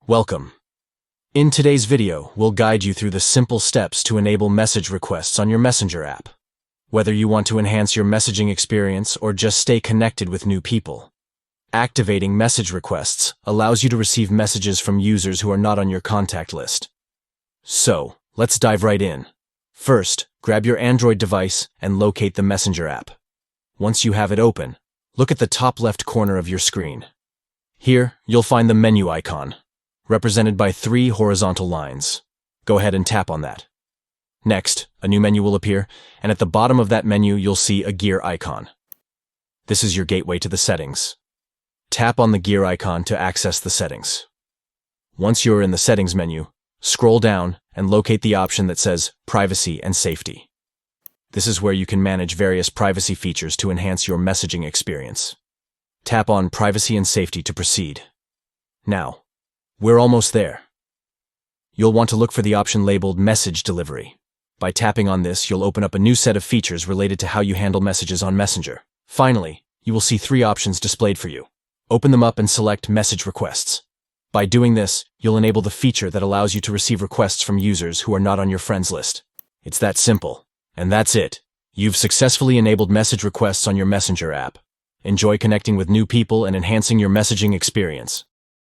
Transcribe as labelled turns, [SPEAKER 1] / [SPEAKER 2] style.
[SPEAKER 1] Welcome. In today's video, we'll guide you through the simple steps to enable message requests on your Messenger app. Whether you want to enhance your messaging experience or just stay connected with new people, activating message requests allows you to receive messages from users who are not on your contact list. So, let's dive right in. First, grab your Android device and locate the Messenger app. Once you have it open, look at the top left corner of your screen. Here, you'll find the menu icon, represented by 3 horizontal lines. Go ahead and tap on that. Next, a new menu will appear, and at the bottom of that menu you'll see a gear icon. This is your gateway to the settings. Tap on the gear icon to access the settings. Once you're in the settings menu, scroll down and locate the option that says Privacy and Safety. This is where you can manage various privacy features to enhance your messaging experience. Tap on Privacy and Safety to proceed. Now, we're almost there. You'll want to look for the option labeled Message Delivery. By tapping on this, you'll open up a new set of features related to how you handle messages on Messenger. Finally, you will see 3 options displayed for you. Open them up and select Message Requests. By doing this, you'll enable the feature that allows you to receive requests from users who are not on your friends list. It's that simple. And that's it. You've successfully enabled message requests on your Messenger app. Enjoy connecting with new people and enhancing your messaging experience.